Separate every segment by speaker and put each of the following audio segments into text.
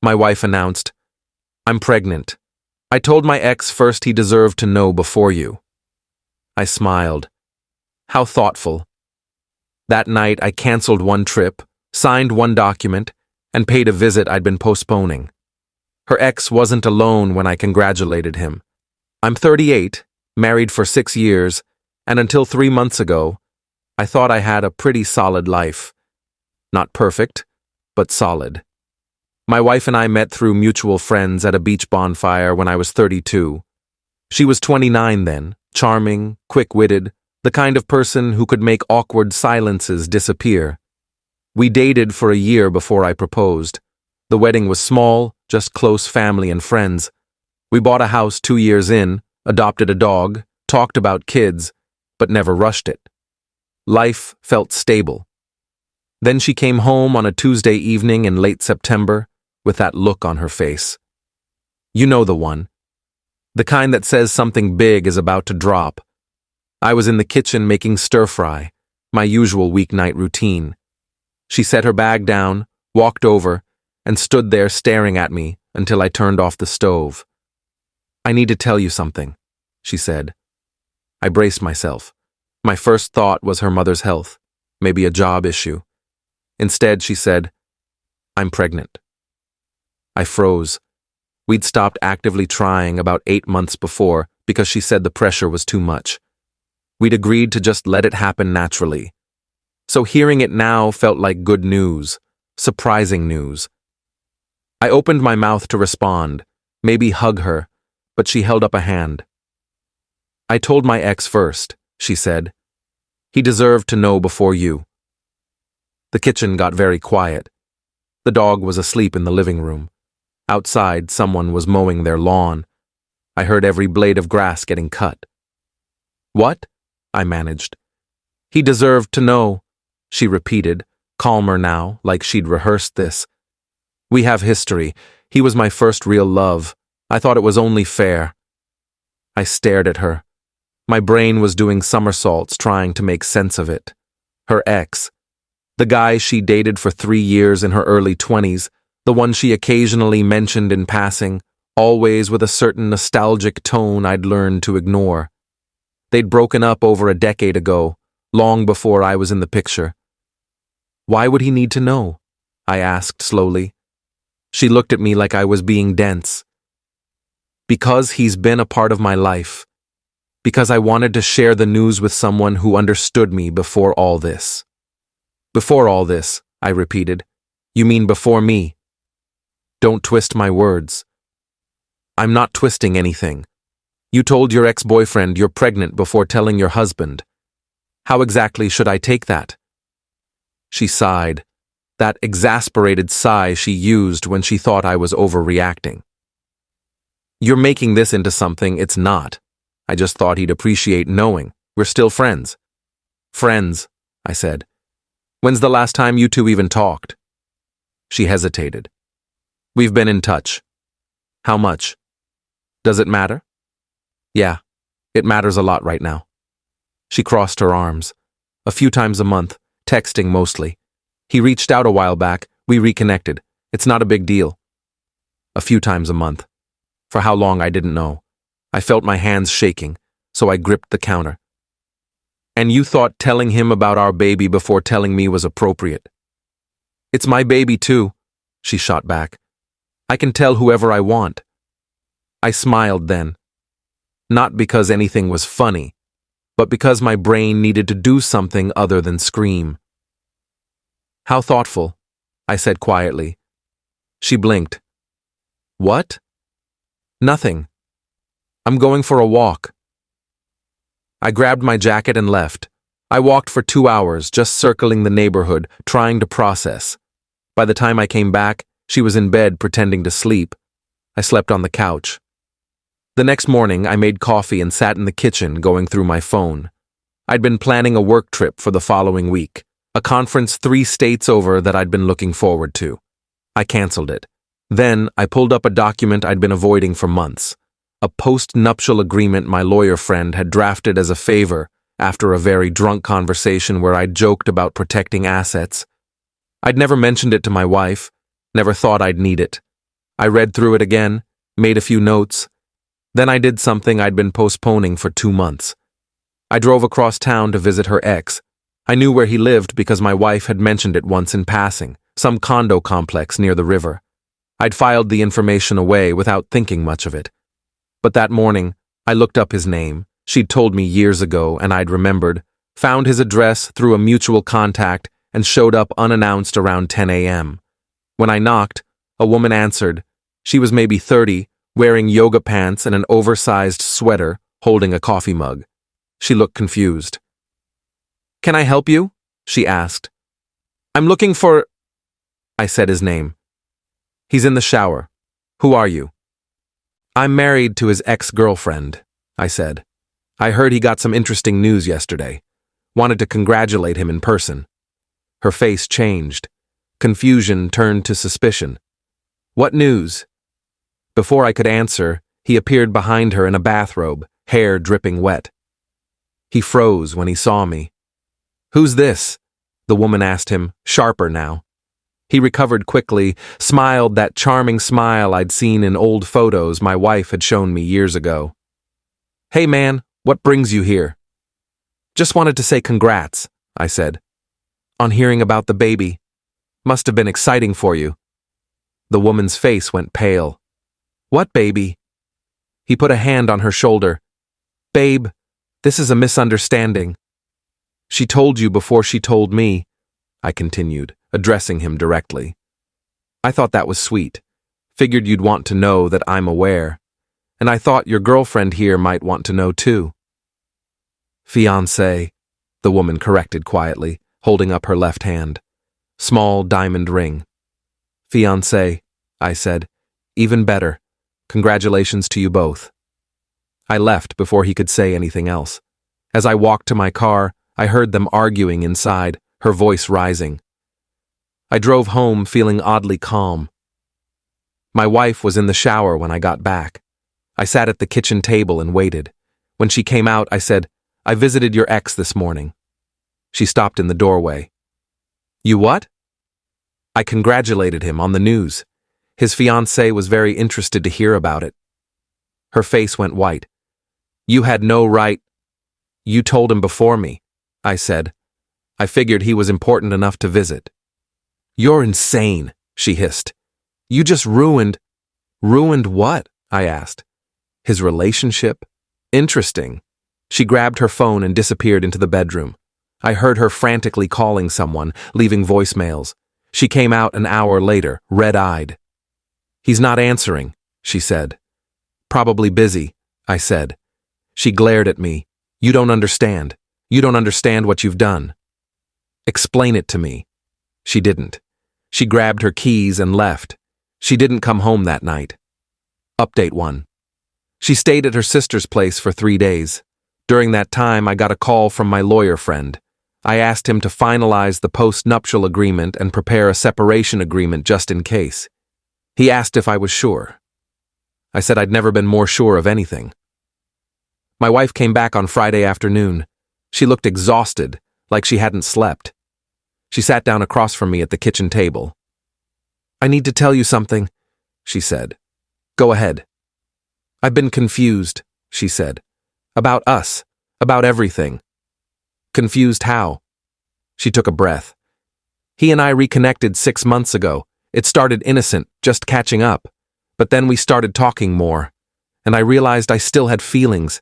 Speaker 1: My wife announced, "I'm pregnant. I told my ex first he deserved to know before you." I smiled. How thoughtful. That night I canceled one trip, signed one document, and paid a visit I'd been postponing. Her ex wasn't alone when I congratulated him. I'm 38, married for 6 years, and until 3 months ago, I thought I had a pretty solid life. Not perfect, but solid. My wife and I met through mutual friends at a beach bonfire when I was 32. She was 29 then, charming, quick-witted, the kind of person who could make awkward silences disappear. We dated for a year before I proposed. The wedding was small, just close family and friends. We bought a house 2 years in, adopted a dog, talked about kids, but never rushed it. Life felt stable. Then she came home on a Tuesday evening in late September with that look on her face. You know the one. The kind that says something big is about to drop. I was in the kitchen making stir-fry, my usual weeknight routine. She set her bag down, walked over, and stood there staring at me until I turned off the stove. "I need to tell you something," she said. I braced myself. My first thought was her mother's health, maybe a job issue. Instead, she said, "I'm pregnant." I froze. We'd stopped actively trying about 8 months before because she said the pressure was too much. We'd agreed to just let it happen naturally. So hearing it now felt like good news, surprising news. I opened my mouth to respond, maybe hug her, but she held up a hand. "I told my ex first," she said. "He deserved to know before you." The kitchen got very quiet. The dog was asleep in the living room. Outside, someone was mowing their lawn. I heard every blade of grass getting cut. "What?" I managed. "He deserved to know," she repeated, calmer now, like she'd rehearsed this. "We have history. He was my first real love. I thought it was only fair." I stared at her. My brain was doing somersaults trying to make sense of it. Her ex. The guy she dated for 3 years in her early 20s, the one she occasionally mentioned in passing, always with a certain nostalgic tone I'd learned to ignore. They'd broken up over a decade ago, long before I was in the picture. "Why would he need to know?" I asked slowly. She looked at me like I was being dense. "Because he's been a part of my life. Because I wanted to share the news with someone who understood me before all this." "Before all this," I repeated. "You mean before me?" "Don't twist my words." "I'm not twisting anything. You told your ex-boyfriend you're pregnant before telling your husband. How exactly should I take that?" She sighed, that exasperated sigh she used when she thought I was overreacting. "You're making this into something it's not. I just thought he'd appreciate knowing. We're still friends." "Friends," I said. "When's the last time you two even talked?" She hesitated. "We've been in touch." "How much?" "Does it matter?" "Yeah, it matters a lot right now." She crossed her arms. "A few times a month, texting mostly. He reached out a while back, we reconnected. It's not a big deal." A few times a month. For how long I didn't know. I felt my hands shaking, so I gripped the counter. "And you thought telling him about our baby before telling me was appropriate?" "It's my baby too," she shot back. "I can tell whoever I want." I smiled then. Not because anything was funny, but because my brain needed to do something other than scream. "How thoughtful," I said quietly. She blinked. "What?" "Nothing. I'm going for a walk." I grabbed my jacket and left. I walked for 2 hours, just circling the neighborhood, trying to process. By the time I came back, she was in bed pretending to sleep. I slept on the couch. The next morning, I made coffee and sat in the kitchen going through my phone. I'd been planning a work trip for the following week, a conference 3 states over that I'd been looking forward to. I canceled it. Then, I pulled up a document I'd been avoiding for months, a post-nuptial agreement my lawyer friend had drafted as a favor after a very drunk conversation where I'd joked about protecting assets. I'd never mentioned it to my wife, never thought I'd need it. I read through it again, made a few notes. Then I did something I'd been postponing for 2 months. I drove across town to visit her ex. I knew where he lived because my wife had mentioned it once in passing, some condo complex near the river. I'd filed the information away without thinking much of it. But that morning, I looked up his name. She'd told me years ago, and I'd remembered, found his address through a mutual contact, and showed up unannounced around 10 a.m. When I knocked, a woman answered. She was maybe 30, wearing yoga pants and an oversized sweater, holding a coffee mug. She looked confused. "Can I help you?" she asked. "I'm looking for—" I said his name. "He's in the shower. Who are you?" "I'm married to his ex-girlfriend," I said. "I heard he got some interesting news yesterday. Wanted to congratulate him in person." Her face changed. Confusion turned to suspicion. "What news?" Before I could answer, he appeared behind her in a bathrobe, hair dripping wet. He froze when he saw me. "Who's this?" the woman asked him, sharper now. He recovered quickly, smiled that charming smile I'd seen in old photos my wife had shown me years ago. "Hey man, what brings you here?" "Just wanted to say congrats," I said. "On hearing about the baby. Must have been exciting for you." The woman's face went pale. "What baby?" He put a hand on her shoulder. "Babe, this is a misunderstanding." "She told you before she told me," I continued, addressing him directly. "I thought that was sweet. Figured you'd want to know that I'm aware. And I thought your girlfriend here might want to know too." "Fiancé," the woman corrected quietly, holding up her left hand. Small diamond ring. "Fiancé," I said. "Even better. Congratulations to you both." I left before he could say anything else. As I walked to my car, I heard them arguing inside, her voice rising. I drove home feeling oddly calm. My wife was in the shower when I got back. I sat at the kitchen table and waited. When she came out, I said, "I visited your ex this morning." She stopped in the doorway. "You what?" I congratulated him on the news. His fiancée was very interested to hear about it. Her face went white. "You had no right—" "You told him before me," I said. "I figured he was important enough to visit." "You're insane," she hissed. "You just ruined—" "Ruined what?" I asked. "His relationship? Interesting." She grabbed her phone and disappeared into the bedroom. I heard her frantically calling someone, leaving voicemails. She came out an hour later, red-eyed. "He's not answering," she said. "Probably busy," I said. She glared at me. "You don't understand. You don't understand what you've done." "Explain it to me." She didn't. She grabbed her keys and left. She didn't come home that night. Update 1. She stayed at her sister's place for 3 days. During that time, I got a call from my lawyer friend. I asked him to finalize the post-nuptial agreement and prepare a separation agreement just in case. He asked if I was sure. I said I'd never been more sure of anything. My wife came back on Friday afternoon. She looked exhausted, like she hadn't slept. She sat down across from me at the kitchen table. "I need to tell you something," she said. "Go ahead." "I've been confused," she said. "About us, about everything." "Confused how?" She took a breath. "He and I reconnected 6 months ago. It started innocent, just catching up. But then we started talking more, and I realized I still had feelings."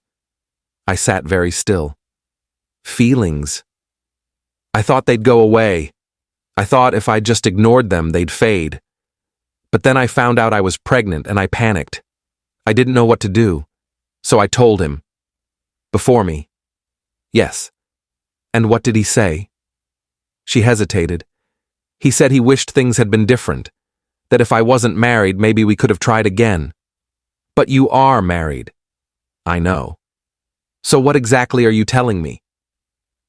Speaker 1: I sat very still. "Feelings?" "I thought they'd go away. I thought if I just ignored them, they'd fade. But then I found out I was pregnant and I panicked. I didn't know what to do. So I told him. Before me." "Yes. And what did he say?" She hesitated. "He said he wished things had been different. That if I wasn't married, maybe we could have tried again." "But you are married." "I know." "So what exactly are you telling me?"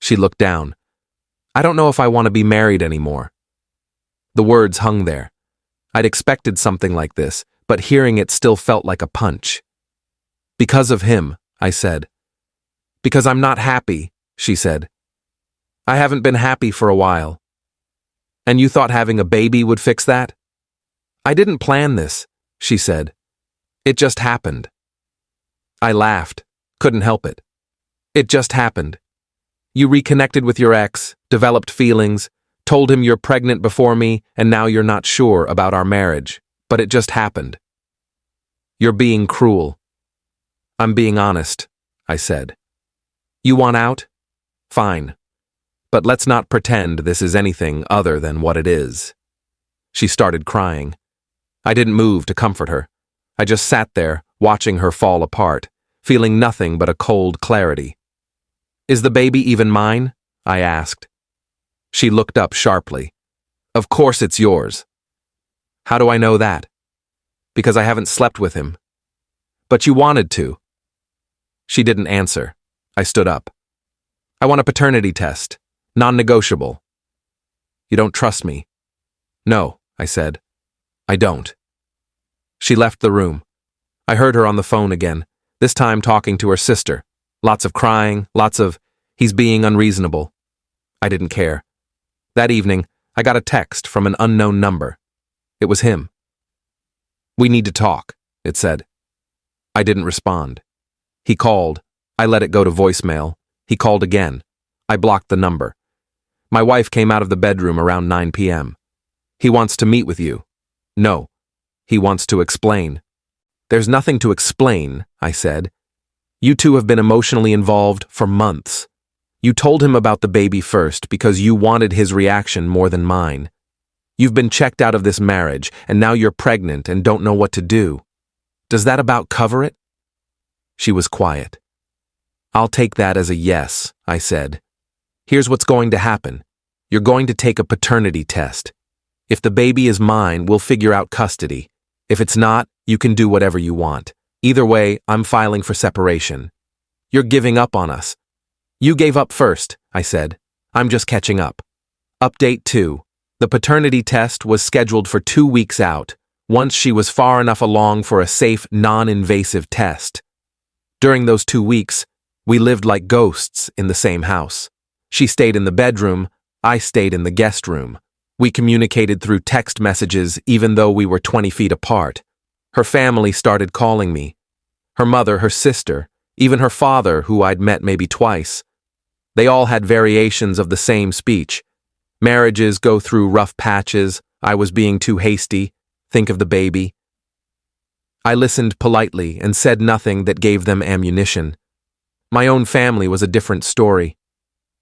Speaker 1: She looked down. "I don't know if I want to be married anymore." The words hung there. I'd expected something like this, but hearing it still felt like a punch. "Because of him," I said. "Because I'm not happy," she said. "I haven't been happy for a while." "And you thought having a baby would fix that?" "I didn't plan this. she said. It just happened. I laughed. Couldn't help it. It just happened. You reconnected with your ex, developed feelings, told him you're pregnant before me, and now you're not sure about our marriage. But it just happened. You're being cruel. I'm being honest, I said. You want out? Fine. But let's not pretend this is anything other than what it is. She started crying. I didn't move to comfort her. I just sat there, watching her fall apart, feeling nothing but a cold clarity. Is the baby even mine? I asked. She looked up sharply. Of course it's yours. How do I know that? Because I haven't slept with him. But you wanted to. She didn't answer. I stood up. I want a paternity test. Non-negotiable. You don't trust me? No, I said. I don't. She left the room. I heard her on the phone again, this time talking to her sister. Lots of crying, lots of, he's being unreasonable. I didn't care. That evening, I got a text from an unknown number. It was him. We need to talk, it said. I didn't respond. He called. I let it go to voicemail. He called again. I blocked the number. My wife came out of the bedroom around 9 p.m. He wants to meet with you. No. He wants to explain. There's nothing to explain, I said. You two have been emotionally involved for months. You told him about the baby first because you wanted his reaction more than mine. You've been checked out of this marriage, and now you're pregnant and don't know what to do. Does that about cover it? She was quiet. I'll take that as a yes, I said. Here's what's going to happen. You're going to take a paternity test. If the baby is mine, we'll figure out custody. If it's not, you can do whatever you want. Either way, I'm filing for separation. You're giving up on us. You gave up first, I said. I'm just catching up. Update 2. The paternity test was scheduled for 2 weeks out, once she was far enough along for a safe, non-invasive test. During those 2 weeks, we lived like ghosts in the same house. She stayed in the bedroom, I stayed in the guest room. We communicated through text messages even though we were 20 feet apart. Her family started calling me. Her mother, her sister, even her father, who I'd met maybe twice. They all had variations of the same speech. Marriages go through rough patches. I was being too hasty. Think of the baby. I listened politely and said nothing that gave them ammunition. My own family was a different story.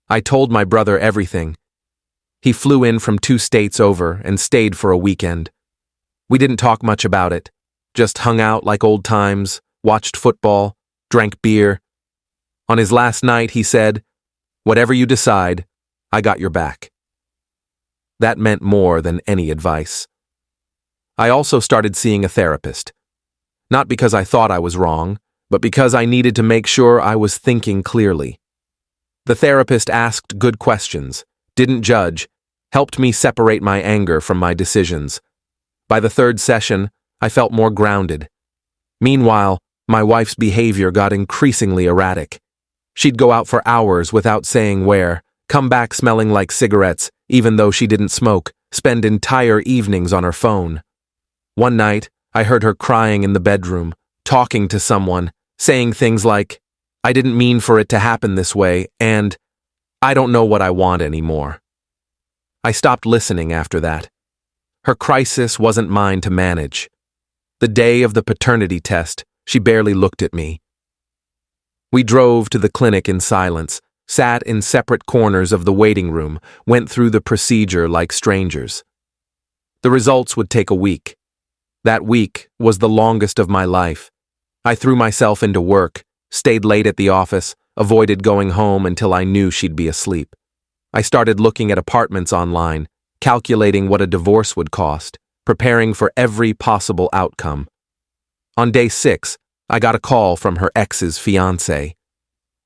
Speaker 1: I told my brother everything. He flew in from 2 states over and stayed for a weekend. We didn't talk much about it, just hung out like old times, watched football, drank beer. On his last night, he said, "Whatever you decide, I got your back." That meant more than any advice. I also started seeing a therapist. Not because I thought I was wrong, but because I needed to make sure I was thinking clearly. The therapist asked good questions, didn't judge, helped me separate my anger from my decisions. By the 3rd session, I felt more grounded. Meanwhile, my wife's behavior got increasingly erratic. She'd go out for hours without saying where, come back smelling like cigarettes, even though she didn't smoke, spend entire evenings on her phone. One night, I heard her crying in the bedroom, talking to someone, saying things like, "I didn't mean for it to happen this way," and "I don't know what I want anymore." I stopped listening after that. Her crisis wasn't mine to manage. The day of the paternity test, she barely looked at me. We drove to the clinic in silence, sat in separate corners of the waiting room, went through the procedure like strangers. The results would take a week. That week was the longest of my life. I threw myself into work, stayed late at the office, avoided going home until I knew she'd be asleep. I started looking at apartments online, calculating what a divorce would cost, preparing for every possible outcome. On day 6, I got a call from her ex's fiancé.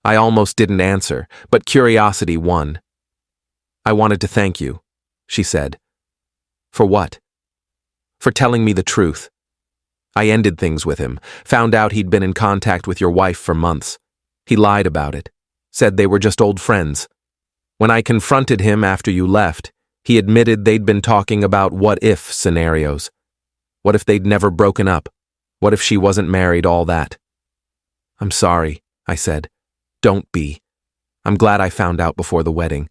Speaker 1: I almost didn't answer, but curiosity won. "I wanted to thank you," she said. "For what?" "For telling me the truth. I ended things with him, found out he'd been in contact with your wife for months. He lied about it, said they were just old friends. When I confronted him after you left, he admitted they'd been talking about what-if scenarios. What if they'd never broken up? What if she wasn't married, all that? I'm sorry, I said. Don't be. I'm glad I found out before the wedding.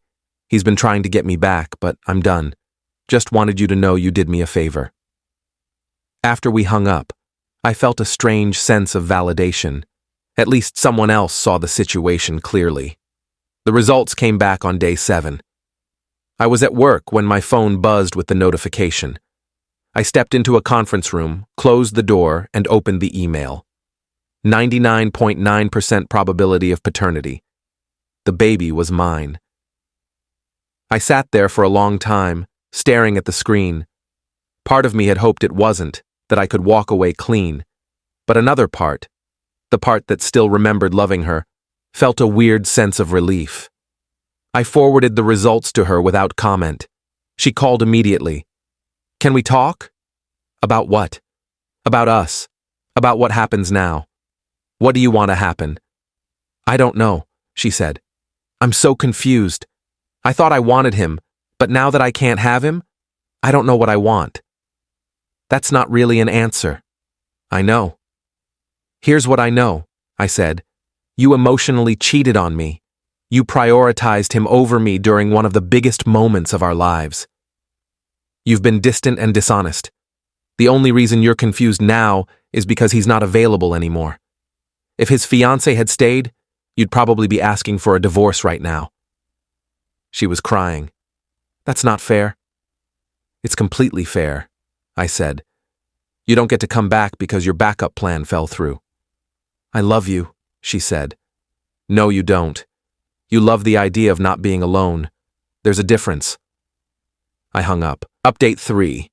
Speaker 1: He's been trying to get me back, but I'm done. Just wanted you to know you did me a favor. After we hung up, I felt a strange sense of validation. At least someone else saw the situation clearly. The results came back on day 7. I was at work when my phone buzzed with the notification. I stepped into a conference room, closed the door, and opened the email. 99.9% probability of paternity. The baby was mine. I sat there for a long time, staring at the screen. Part of me had hoped it wasn't, that I could walk away clean. But another part, the part that still remembered loving her, felt a weird sense of relief. I forwarded the results to her without comment. She called immediately. Can we talk? About what? About us. About what happens now. What do you want to happen? I don't know, she said. I'm so confused. I thought I wanted him, but now that I can't have him, I don't know what I want. That's not really an answer. I know. Here's what I know, I said. You emotionally cheated on me. You prioritized him over me during one of the biggest moments of our lives. You've been distant and dishonest. The only reason you're confused now is because he's not available anymore. If his fiancée had stayed, you'd probably be asking for a divorce right now. She was crying. That's not fair. It's completely fair, I said. You don't get to come back because your backup plan fell through. I love you, she said. No, you don't. You love the idea of not being alone. There's a difference. I hung up. Update 3.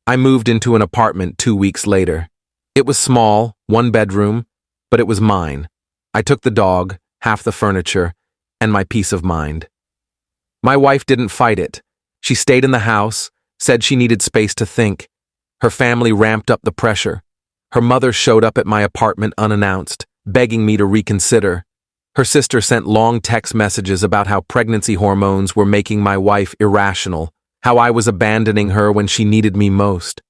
Speaker 1: I moved into an apartment 2 weeks later. It was small, 1 bedroom, but it was mine. I took the dog, half the furniture, and my peace of mind. My wife didn't fight it. She stayed in the house, said she needed space to think. Her family ramped up the pressure. Her mother showed up at my apartment unannounced, begging me to reconsider. Her sister sent long text messages about how pregnancy hormones were making my wife irrational, how I was abandoning her when she needed me most.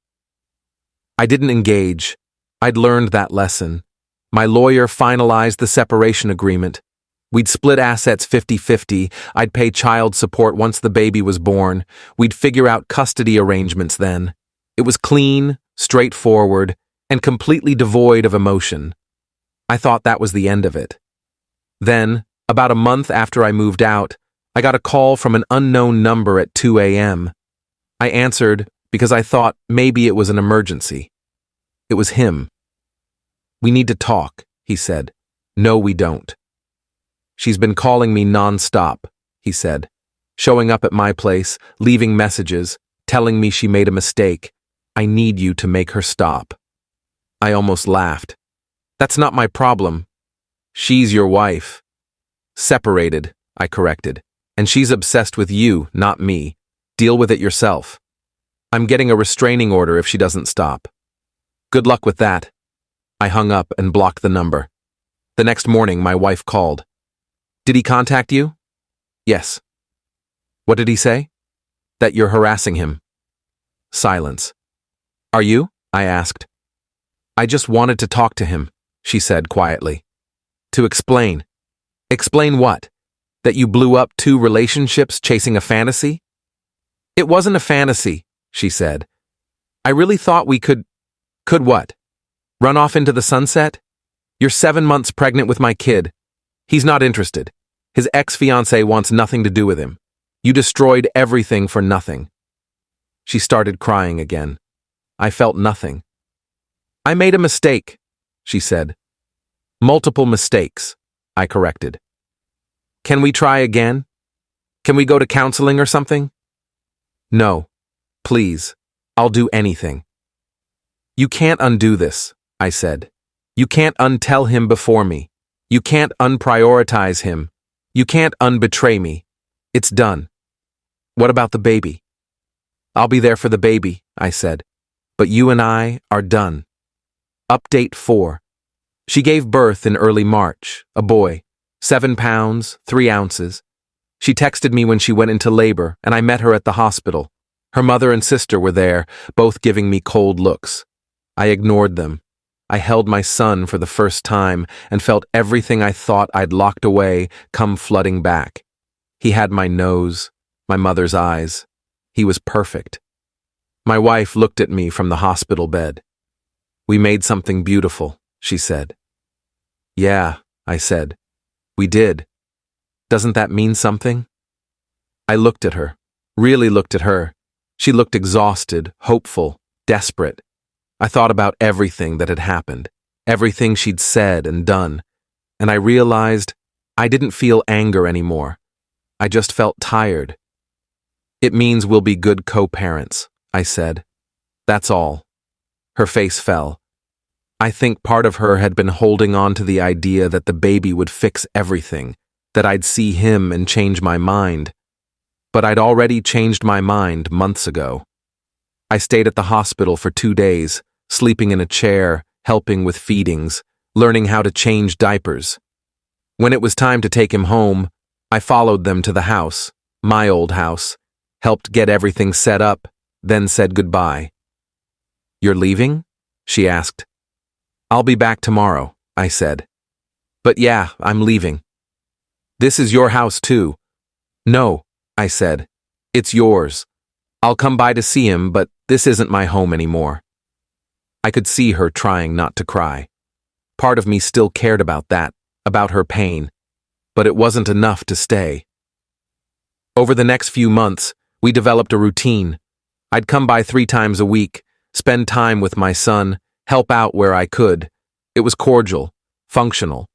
Speaker 1: I didn't engage. I'd learned that lesson. My lawyer finalized the separation agreement. We'd split assets 50-50. I'd pay child support once the baby was born. We'd figure out custody arrangements then. It was clean, straightforward, and completely devoid of emotion. I thought that was the end of it. Then, about a month after I moved out, I got a call from an unknown number at 2 a.m. I answered because I thought maybe it was an emergency. It was him. We need to talk, he said. No, we don't. She's been calling me nonstop, he said, showing up at my place, leaving messages, telling me she made a mistake. I need you to make her stop. I almost laughed. That's not my problem. She's your wife. Separated, I corrected. And she's obsessed with you, not me. Deal with it yourself. I'm getting a restraining order if she doesn't stop. Good luck with that. I hung up and blocked the number. The next morning, my wife called. Did he contact you? Yes. What did he say? That you're harassing him. Silence. Are you? I asked. I just wanted to talk to him, she said quietly. To explain. Explain what? That you blew up 2 relationships chasing a fantasy? It wasn't a fantasy, she said. I really thought we could what? Run off into the sunset? You're 7 months pregnant with my kid. He's not interested. His ex-fiancée wants nothing to do with him. You destroyed everything for nothing. She started crying again. I felt nothing. I made a mistake, she said. Multiple mistakes, I corrected. Can we try again? Can we go to counseling or something? No. Please. I'll do anything. You can't undo this, I said. You can't untell him before me. You can't unprioritize him. You can't unbetray me. It's done. What about the baby? I'll be there for the baby, I said. But you and I are done. Update 4. She gave birth in early March, a boy, 7 pounds, 3 ounces. She texted me when she went into labor, and I met her at the hospital. Her mother and sister were there, both giving me cold looks. I ignored them. I held my son for the first time and felt everything I thought I'd locked away come flooding back. He had my nose, my mother's eyes. He was perfect. My wife looked at me from the hospital bed. "We made something beautiful," she said. "Yeah," I said. "We did. Doesn't that mean something?" I looked at her, really looked at her. She looked exhausted, hopeful, desperate. I thought about everything that had happened, everything she'd said and done, and I realized I didn't feel anger anymore. I just felt tired. "It means we'll be good co-parents," I said. "That's all." Her face fell. I think part of her had been holding on to the idea that the baby would fix everything, that I'd see him and change my mind. But I'd already changed my mind months ago. I stayed at the hospital for 2 days, sleeping in a chair, helping with feedings, learning how to change diapers. When it was time to take him home, I followed them to the house, my old house, helped get everything set up, then said goodbye. "You're leaving?" she asked. "I'll be back tomorrow," I said. "But yeah, I'm leaving." "This is your house too." "No," I said. "It's yours. I'll come by to see him, but this isn't my home anymore." I could see her trying not to cry. Part of me still cared about that, about her pain, but it wasn't enough to stay. Over the next few months, we developed a routine. I'd come by 3 times a week, spend time with my son, help out where I could. It was cordial, functional.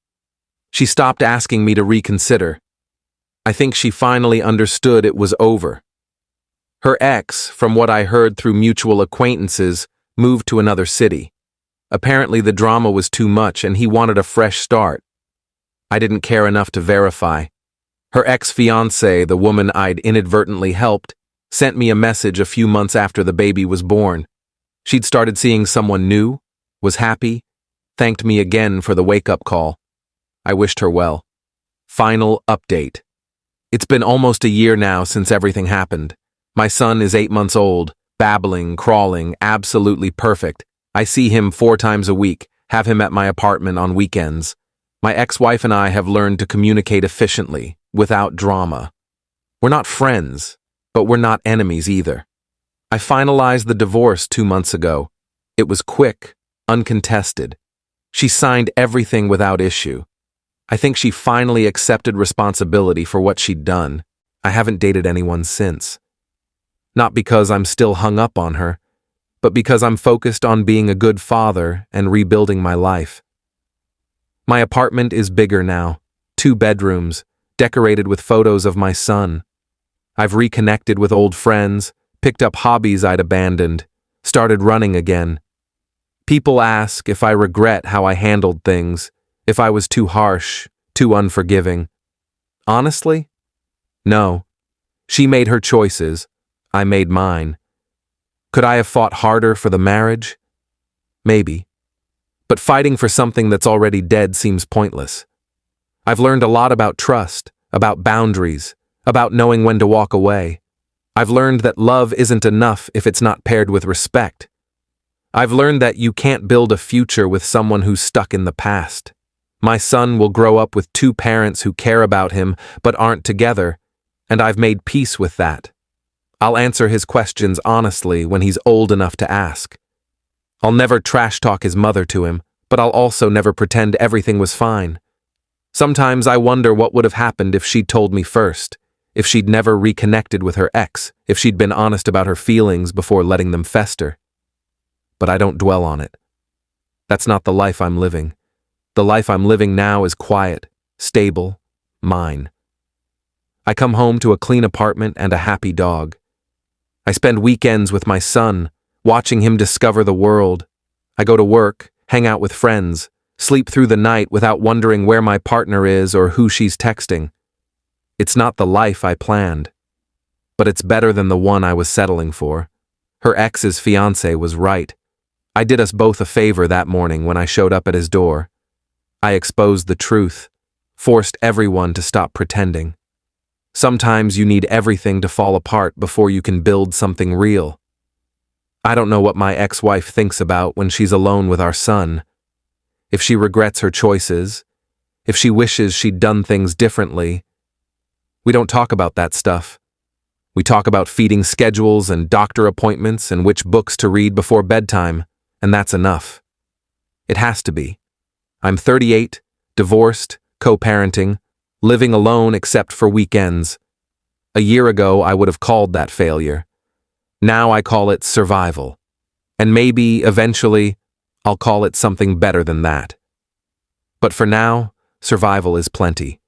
Speaker 1: She stopped asking me to reconsider. I think she finally understood it was over. Her ex, from what I heard through mutual acquaintances, moved to another city. Apparently the drama was too much and he wanted a fresh start. I didn't care enough to verify. Her ex-fiancée, the woman I'd inadvertently helped, sent me a message a few months after the baby was born. She'd started seeing someone new, was happy, thanked me again for the wake-up call. I wished her well. Final update. It's been almost a year now since everything happened. My son is 8 months old, babbling, crawling, absolutely perfect. I see him 4 times a week, have him at my apartment on weekends. My ex-wife and I have learned to communicate efficiently, without drama. We're not friends, but we're not enemies either. I finalized the divorce 2 months ago. It was quick, uncontested. She signed everything without issue. I think she finally accepted responsibility for what she'd done. I haven't dated anyone since. Not because I'm still hung up on her, but because I'm focused on being a good father and rebuilding my life. My apartment is bigger now, 2 bedrooms, decorated with photos of my son. I've reconnected with old friends, picked up hobbies I'd abandoned, started running again. People ask if I regret how I handled things, if I was too harsh, too unforgiving. Honestly, no. She made her choices. I made mine. Could I have fought harder for the marriage? Maybe. But fighting for something that's already dead seems pointless. I've learned a lot about trust, about boundaries, about knowing when to walk away. I've learned that love isn't enough if it's not paired with respect. I've learned that you can't build a future with someone who's stuck in the past. My son will grow up with 2 parents who care about him but aren't together, and I've made peace with that. I'll answer his questions honestly when he's old enough to ask. I'll never trash talk his mother to him, but I'll also never pretend everything was fine. Sometimes I wonder what would have happened if she'd told me first, if she'd never reconnected with her ex, if she'd been honest about her feelings before letting them fester. But I don't dwell on it. That's not the life I'm living. The life I'm living now is quiet, stable, mine. I come home to a clean apartment and a happy dog. I spend weekends with my son, watching him discover the world. I go to work, hang out with friends, sleep through the night without wondering where my partner is or who she's texting. It's not the life I planned, but it's better than the one I was settling for. Her ex's fiancé was right. I did us both a favor that morning when I showed up at his door. I exposed the truth, forced everyone to stop pretending. Sometimes you need everything to fall apart before you can build something real. I don't know what my ex-wife thinks about when she's alone with our son. If she regrets her choices, if she wishes she'd done things differently. We don't talk about that stuff. We talk about feeding schedules and doctor appointments and which books to read before bedtime, and that's enough. It has to be. I'm 38, divorced, co-parenting, living alone except for weekends. A year ago, I would have called that failure. Now I call it survival. And maybe, eventually, I'll call it something better than that. But for now, survival is plenty.